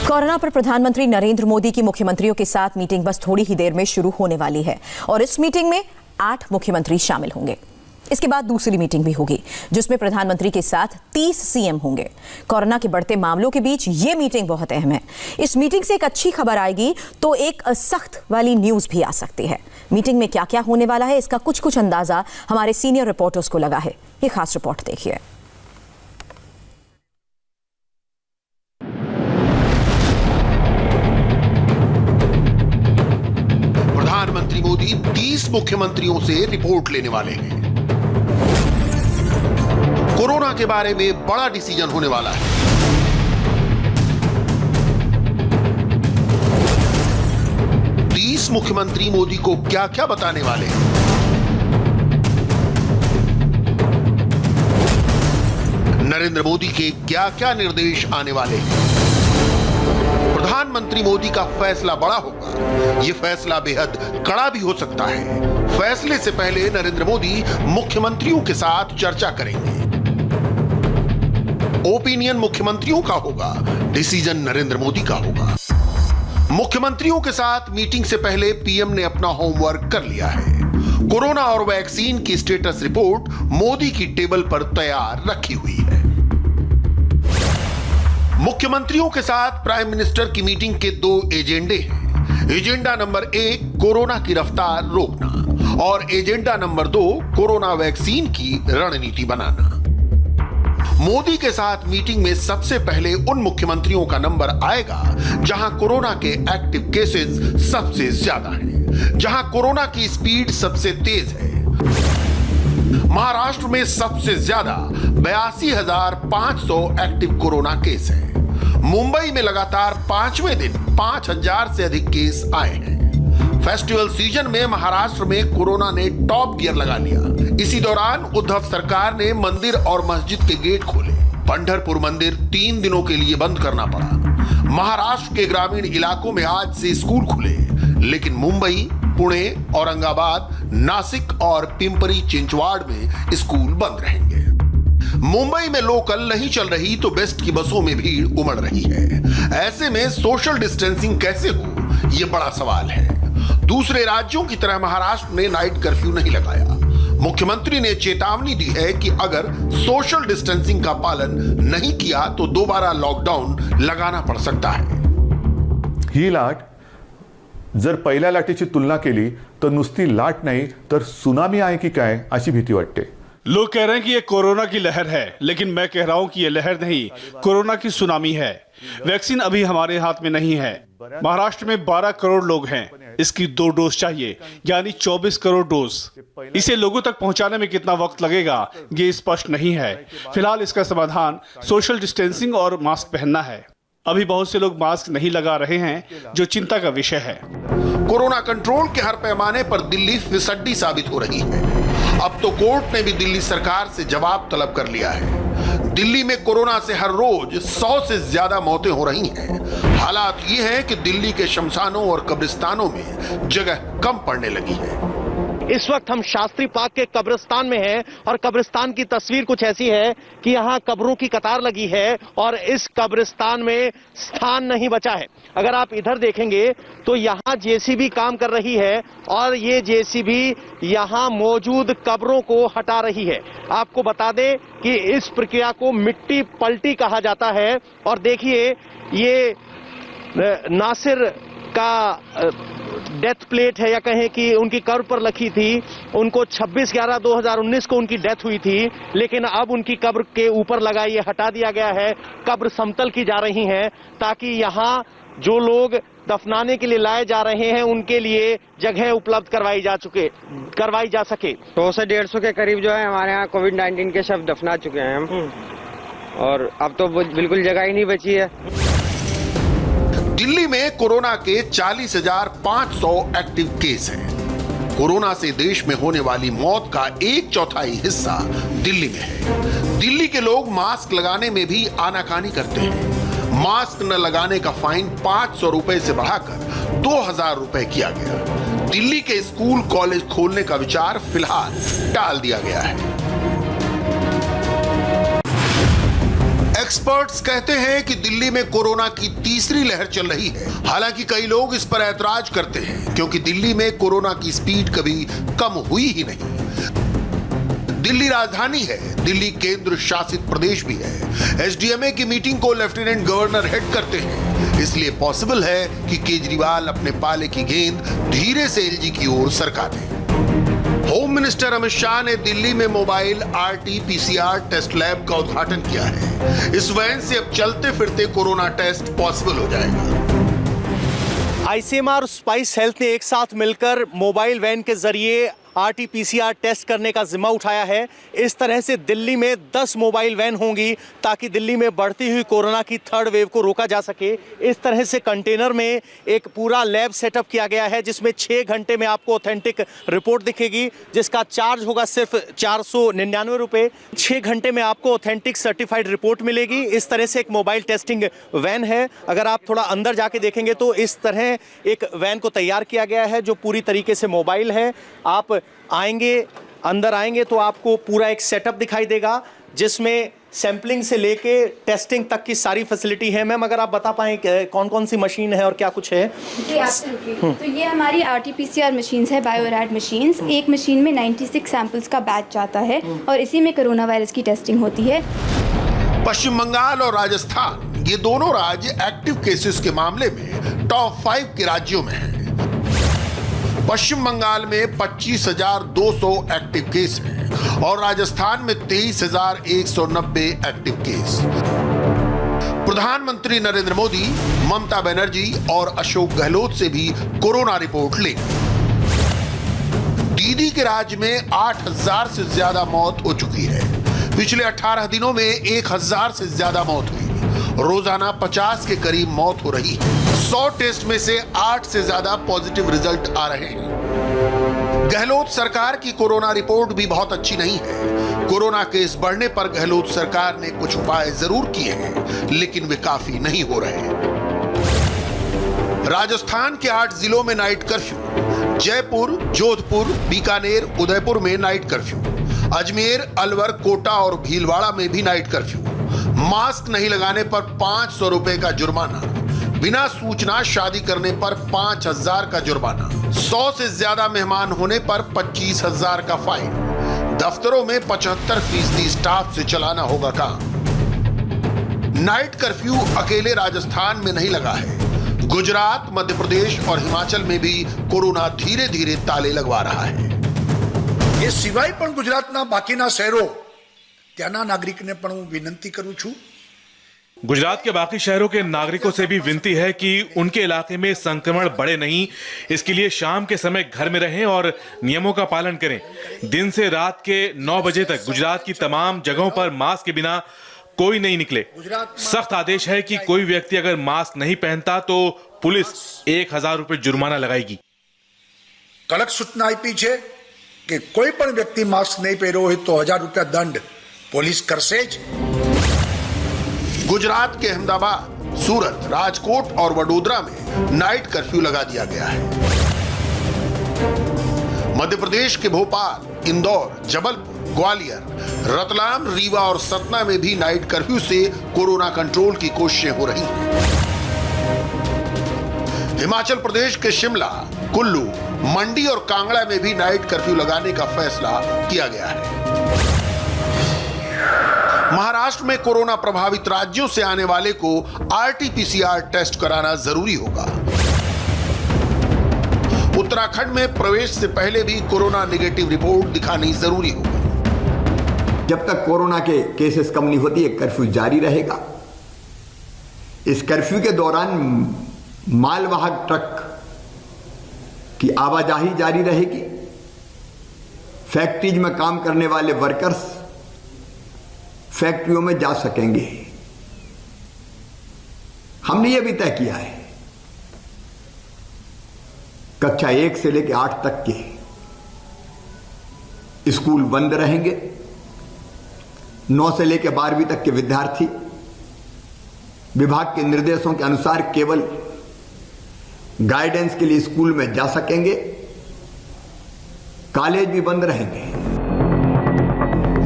Corona पर प्रधानमंत्री नरेंद्र मोदी की मुख्यमंत्रियों के साथ मीटिंग बस थोड़ी ही देर में शुरू होने वाली है और इस मीटिंग में 8 मुख्यमंत्री शामिल होंगे। इसके बाद दूसरी मीटिंग भी होगी जिसमें प्रधानमंत्री के साथ 30 सीएम होंगे। कोरोना के बढ़ते मामलों के बीच ये मीटिंग बहुत अहम है। इस मीटिंग से एक अच्छी खबर आएगी तो एक सख्त वाली न्यूज भी आ सकती है। मीटिंग में क्या क्या होने वाला है इसका कुछ अंदाजा हमारे सीनियर रिपोर्टर्स को लगा है। ये खास रिपोर्ट देखिए। प्रधानमंत्री मोदी 30 मुख्यमंत्रियों से रिपोर्ट लेने वाले हैं। कोरोना के बारे में बड़ा डिसीजन होने वाला है। मुख्यमंत्री मोदी को क्या क्या बताने वाले हैं। नरेंद्र मोदी के क्या क्या निर्देश आने वाले हैं। प्रधानमंत्री मोदी का फैसला बड़ा होगा। यह फैसला बेहद कड़ा भी हो सकता है। फैसले से पहले नरेंद्र मोदी मुख्यमंत्रियों के साथ चर्चा करेंगे। ओपिनियन मुख्यमंत्रियों का होगा, डिसीजन नरेंद्र मोदी का होगा। मुख्यमंत्रियों के साथ मीटिंग से पहले पीएम ने अपना होमवर्क कर लिया है। कोरोना और वैक्सीन की स्टेटस रिपोर्ट मोदी की टेबल पर तैयार रखी हुई है। मुख्यमंत्रियों के साथ प्राइम मिनिस्टर की मीटिंग के 2 एजेंडे हैं। एजेंडा नंबर 1 कोरोना की रफ्तार रोकना और एजेंडा नंबर 2 कोरोना वैक्सीन की रणनीति बनाना। मोदी के साथ मीटिंग में सबसे पहले उन मुख्यमंत्रियों का नंबर आएगा जहां कोरोना के एक्टिव केसेस सबसे ज्यादा हैं, जहां कोरोना की स्पीड सबसे तेज है। महाराष्ट्र में सबसे ज्यादा 82,500 एक्टिव कोरोना केस हैं। मुंबई में लगातार 5वें दिन 5,000 से अधिक केस आए हैं। फेस्टिवल सीजन में महाराष्ट्र में कोरोना ने टॉप गियर लगा लिया। इसी दौरान उद्धव सरकार ने मंदिर और मस्जिद के गेट खोले। पंढरपुर मंदिर 3 दिनों के लिए बंद करना पड़ा। महाराष्ट्र के ग्रामीण इलाकों में आज से स्कूल खुले, लेकिन मुंबई, पुणे, औरंगाबाद, नासिक और पिंपरी चिंचवाड़ में स्कूल बंद रहेंगे। मुंबई में लोकल नहीं चल रही तो बेस्ट की बसों में भीड़ उमड़ रही है। ऐसे में सोशल डिस्टेंसिंग कैसे हो, यह बड़ा सवाल है। दूसरे राज्यों की तरह महाराष्ट्र ने नाइट कर्फ्यू नहीं लगाया। मुख्यमंत्री ने चेतावनी दी है कि अगर सोशल डिस्टेंसिंग का पालन नहीं किया तो दोबारा लॉकडाऊन लगाना पड़ सकता है। ही लाट जर पहिल्या लाटेची तुलना केली तर नुसती लाट नाही तर सुनामी आहे की काय अशी भीती वाटते। लोग कह रहे हैं कि ये कोरोना की लहर है, लेकिन मैं कह रहा हूं कि ये लहर नहीं, कोरोना की सुनामी है। वैक्सीन अभी हमारे हाथ में नहीं है। महाराष्ट्र में 12 करोड़ लोग हैं। इसकी 2 डोज चाहिए, यानी 24 करोड़ डोज। इसे लोगों तक पहुंचाने में कितना वक्त लगेगा ये स्पष्ट नहीं है। फिलहाल इसका समाधान सोशल डिस्टेंसिंग और मास्क पहनना है। अभी बहुत से लोग मास्क नहीं लगा रहे हैं, जो चिंता का विषय है। कोरोना कंट्रोल के हर पैमाने पर दिल्ली फिसड्डी साबित हो रही है। अब तो कोर्ट ने भी दिल्ली सरकार से जवाब तलब कर लिया है। दिल्ली में कोरोना से हर रोज 100 से ज्यादा मौतें हो रही हैं। हालात ये हैं कि दिल्ली के शमशानों और कब्रिस्तानों में जगह कम पड़ने लगी है। इस वक्त हम शास्त्री पार्क के कब्रिस्तान में हैं और कब्रिस्तान की तस्वीर कुछ ऐसी है कि यहाँ कब्रों की कतार लगी है और इस कब्रिस्तान में स्थान नहीं बचा है। अगर आप इधर देखेंगे तो यहाँ जेसीबी काम कर रही है और ये जेसीबी यहाँ मौजूद कब्रों को हटा रही है। आपको बता दें कि इस प्रक्रिया को मिट्टी पलटी कहा जाता है। और देखिए ये नासिर का डेथ प्लेट है, या कहें कि उनकी कब्र पर लिखी थी। उनको 26/11/2019 को उनकी डेथ हुई थी, लेकिन अब उनकी कब्र के ऊपर लगा ये हटा दिया गया है। कब्र समतल की जा रही है ताकि यहाँ जो लोग दफनाने के लिए लाए जा रहे हैं उनके लिए जगह उपलब्ध करवाई जा सके। 100 से 150 के करीब जो है हमारे यहाँ कोविड-19 के शव दफना चुके हैं हम, और अब तो बिल्कुल जगह ही नहीं बची है। दिल्ली में कोरोना के 40,500 एक्टिव केस हैं। कोरोना से देश में होने वाली मौत का 1/4 हिस्सा दिल्ली में है। दिल्ली के लोग मास्क लगाने में भी आनाकानी करते हैं। मास्क न लगाने का फाइन 500 रुपए से बढ़ाकर 2,000 रुपए किया गया। दिल्ली के स्कूल कॉलेज खोलने का विचार फिलहाल टाल दिया गया है। एक्सपर्ट्स कहते हैं कि दिल्ली में कोरोना की तीसरी लहर चल रही है। हालांकि कई लोग इस पर ऐतराज करते हैं क्योंकि दिल्ली में कोरोना की स्पीड कभी कम हुई ही नहीं। दिल्ली राजधानी है, दिल्ली केंद्र शासित प्रदेश भी है। एसडीएमए की मीटिंग को लेफ्टिनेंट गवर्नर हेड करते हैं, इसलिए पॉसिबल है कि केजरीवाल अपने पाले की गेंद धीरे से एलजी की ओर सरका दें। होम मिनिस्टर अमित शाह ने दिल्ली में मोबाइल RT-PCR टेस्ट लैब का उद्घाटन किया है। इस वैन से अब चलते फिरते कोरोना टेस्ट पॉसिबल हो जाएगा। आईसीएमआर और स्पाइस हेल्थ ने एक साथ मिलकर मोबाइल वैन के जरिए RT-PCR टेस्ट करने का जिम्मा उठाया है। इस तरह से दिल्ली में 10 मोबाइल वैन होंगी ताकि दिल्ली में बढ़ती हुई कोरोना की थर्ड वेव को रोका जा सके। इस तरह से कंटेनर में एक पूरा लैब सेटअप किया गया है जिसमें 6 घंटे में आपको ऑथेंटिक रिपोर्ट दिखेगी, जिसका चार्ज होगा सिर्फ 499 रुपये। 6 घंटे में आपको ऑथेंटिक सर्टिफाइड रिपोर्ट मिलेगी। इस तरह से एक मोबाइल टेस्टिंग वैन है। अगर आप थोड़ा अंदर जाके देखेंगे तो इस तरह एक वैन को तैयार किया गया है जो पूरी तरीके से मोबाइल है। आप अंदर आएंगे तो आपको पूरा एक सेटअप दिखाई देगा जिसमें सैंपलिंग से लेके टेस्टिंग तक की सारी फैसिलिटी है। मैम, अगर आप बता पाएं कौन कौन सी मशीन है और क्या कुछ है? जी एब्सोल्युटली। तो ये हमारी RT-PCR मशीन्स है, बायोरैड मशीन्स। एक मशीन में 96 सैंपल्स का बैच जाता है और इसी में कोरोना वायरस की टेस्टिंग होती है। पश्चिम बंगाल और राजस्थान, ये दोनों राज्य एक्टिव केसेस के मामले में टॉप 5 के राज्यों में हैं। पश्चिम बंगाल में 25,200 एक्टिव केस हैं और राजस्थान में 23,190 एक्टिव केस। प्रधानमंत्री नरेंद्र मोदी, ममता बनर्जी और अशोक गहलोत से भी कोरोना रिपोर्ट लेंगे। दीदी के राज्य में 8,000 से ज्यादा मौत हो चुकी है। पिछले 18 दिनों में 1,000 से ज्यादा मौत हुई। रोजाना 50 के करीब मौत हो रही है। 100 टेस्ट में से 8 से ज्यादा पॉजिटिव रिजल्ट आ रहे हैं। गहलोत सरकार की कोरोना रिपोर्ट भी बहुत अच्छी नहीं है। कोरोना केस बढ़ने पर गहलोत सरकार ने कुछ उपाय जरूर किए हैं, लेकिन वे काफी नहीं हो रहे हैं। राजस्थान के 8 जिलों में नाइट कर्फ्यू। जयपुर, जोधपुर, बीकानेर, उदयपुर में नाइट कर्फ्यू। अजमेर, अलवर, कोटा और भीलवाड़ा में भी नाइट कर्फ्यू। मास्क नहीं लगाने पर 500 रुपए का जुर्माना। बिना सूचना शादी करने पर 5,000 का जुर्माना। 100 से ज्यादा मेहमान होने पर 25,000 का फाइन। दफ्तरों में 75% स्टाफ से चलाना होगा काम। नाइट कर्फ्यू अकेले राजस्थान में नहीं लगा है। गुजरात, मध्य प्रदेश और हिमाचल में भी कोरोना धीरे धीरे ताले लगवा रहा है। એ સિવાય પણ ગુજરાતના બાકીના શહેરો ત્યાંના નાગરિકને પણ હું વિનંતી કરું છું। गुजरात के बाकी शहरों के नागरिकों से भी विनती है कि उनके इलाके में संक्रमण बढ़े नहीं, इसके लिए शाम के समय घर में रहें और नियमों का पालन करें। दिन से रात के 9 बजे तक गुजरात की तमाम जगहों पर मास्क के बिना कोई नहीं निकले। सख्त आदेश है कि कोई व्यक्ति अगर मास्क नहीं पहनता तो पुलिस 1,000 रुपए जुर्माना लगाएगी। કડક સૂચના આપી છે કે કોઈ પણ વ્યક્તિ માસ્ક નહીં પહેર્યો હોય તો 1,000 રૂપિયા દંડ પોલીસ કરશે જ। गुजरात के अहमदाबाद, सूरत, राजकोट और वडोदरा में नाइट कर्फ्यू लगा दिया गया है। मध्य प्रदेश के भोपाल, इंदौर, जबलपुर, ग्वालियर, रतलाम, रीवा और सतना में भी नाइट कर्फ्यू से कोरोना कंट्रोल की कोशिशें हो रही हैं। हिमाचल प्रदेश के शिमला, कुल्लू, मंडी और कांगड़ा में भी नाइट कर्फ्यू लगाने का फैसला किया गया है। महाराष्ट्र में कोरोना प्रभावित राज्यों से आने वाले को RT-PCR टेस्ट कराना जरूरी होगा। उत्तराखंड में प्रवेश से पहले भी कोरोना नेगेटिव रिपोर्ट दिखानी जरूरी होगी। जब तक कोरोना के केसेस कम नहीं होती, एक कर्फ्यू जारी रहेगा। इस कर्फ्यू के दौरान मालवाहक ट्रक की आवाजाही जारी रहेगी। फैक्ट्रीज में काम करने वाले वर्कर्स फैक्ट्रियों में जा सकेंगे। हमने यह भी तय किया है, कक्षा 1 से लेकर 8 तक के स्कूल बंद रहेंगे। 9 से लेकर 12वीं तक के विद्यार्थी विभाग के निर्देशों के अनुसार केवल गाइडेंस के लिए स्कूल में जा सकेंगे। कॉलेज भी बंद रहेंगे।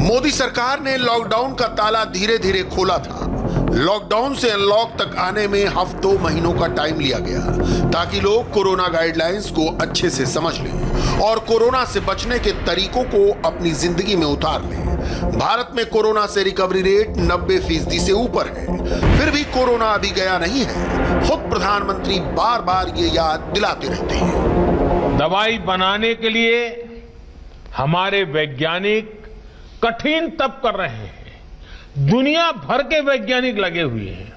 मोदी सरकार ने लॉकडाउन का ताला धीरे धीरे खोला था, लॉकडाउन से अनलॉक तक आने में हफ्तों महीनों का टाइम लिया गया ताकि लोग कोरोना गाइडलाइंस को अच्छे से समझ लें और कोरोना से बचने के तरीकों को अपनी जिंदगी में उतार लें। भारत में कोरोना से रिकवरी रेट 90% से ऊपर है, फिर भी कोरोना अभी गया नहीं है। खुद प्रधानमंत्री बार बार ये याद दिलाते रहते हैं। दवाई बनाने के लिए हमारे वैज्ञानिक कठिन तप कर रहे हैं। दुनिया भर के वैज्ञानिक लगे हुए हैं।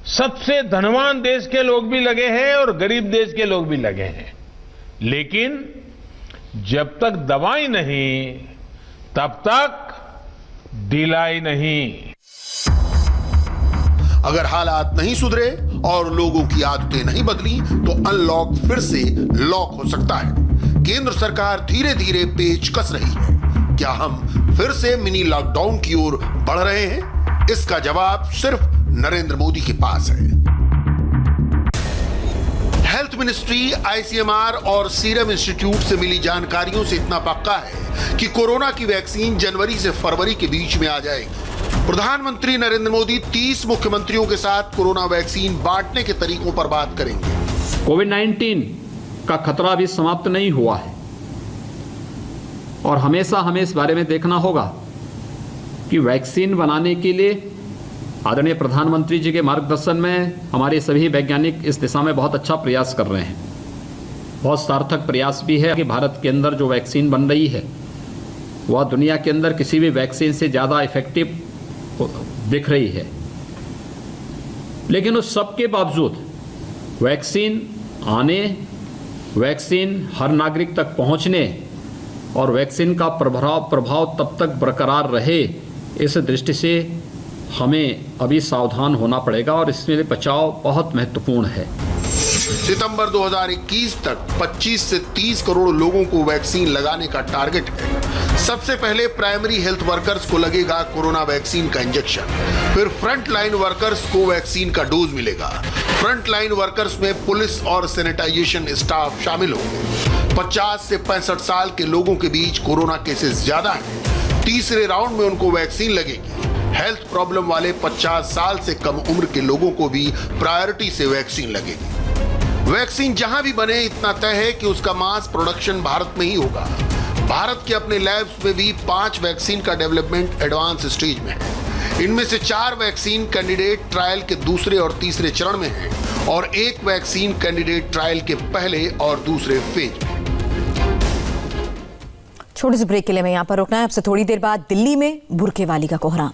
सबसे धनवान देश के लोग भी लगे हैं और गरीब देश के लोग भी लगे हैं। लेकिन जब तक दवाई नहीं तब तक ढिलाई नहीं। अगर हालात नहीं सुधरे और लोगों की आदतें नहीं बदली तो अनलॉक फिर से लॉक हो सकता है। केंद्र सरकार धीरे धीरे पेच कस रही है। क्या हम फिर से मिनी लॉकडाउन की ओर बढ़ रहे हैं? इसका जवाब सिर्फ नरेंद्र मोदी के पास है। हेल्थ मिनिस्ट्री, आईसीएमआर और सीरम इंस्टीट्यूट से मिली जानकारियों से इतना पक्का है कि कोरोना की वैक्सीन जनवरी से फरवरी के बीच में आ जाएगी। प्रधानमंत्री नरेंद्र मोदी 30 मुख्यमंत्रियों के साथ कोरोना वैक्सीन बांटने के तरीकों पर बात करेंगे। कोविड-19 का खतरा अभी समाप्त नहीं हुआ है और हमेशा हमें इस बारे में देखना होगा कि वैक्सीन बनाने के लिए आदरणीय प्रधानमंत्री जी के मार्गदर्शन में हमारे सभी वैज्ञानिक इस दिशा में बहुत अच्छा प्रयास कर रहे हैं। बहुत सार्थक प्रयास भी है कि भारत के अंदर जो वैक्सीन बन रही है वह दुनिया के अंदर किसी भी वैक्सीन से ज़्यादा इफेक्टिव दिख रही है। लेकिन उस सब के बावजूद वैक्सीन आने, वैक्सीन हर नागरिक तक पहुंचने और वैक्सीन का प्रभाव तब तक बरकरार रहे, इस दृष्टि से हमें अभी सावधान होना पड़ेगा और इसमें बचाव बहुत महत्वपूर्ण है। सितंबर 2021 तक 25 से 30 करोड़ लोगों को वैक्सीन लगाने का टारगेट है। सबसे पहले प्राइमरी हेल्थ वर्कर्स को लगेगा कोरोना वैक्सीन का इंजेक्शन, फिर फ्रंट लाइन वर्कर्स को वैक्सीन का डोज मिलेगा। फ्रंट लाइन वर्कर्स में पुलिस और सैनिटाइजेशन स्टाफ शामिल होंगे। 50 से 65 साल के लोगों के बीच कोरोना केसेस ज्यादा हैं। तीसरे राउंड में उनको वैक्सीन लगेगी। हेल्थ प्रॉब्लम वाले 50 साल से कम उम्र के लोगों को भी प्रायोरिटी से वैक्सीन लगेगी। वैक्सीन जहां भी बने, इतना तय है कि उसका मास प्रोडक्शन भारत में ही होगा। भारत के अपने लैब्स में भी 5 वैक्सीन का डेवलपमेंट एडवांस स्टेज में है। इनमें से 4 वैक्सीन कैंडिडेट ट्रायल के दूसरे और तीसरे चरण में हैं और 1 वैक्सीन कैंडिडेट ट्रायल के पहले और दूसरे फेज में। छोटे से ब्रेक के लिए मैं यहाँ पर रुकना है। अब से थोड़ी देर बाद दिल्ली में बुर्के वाली का कोहराम।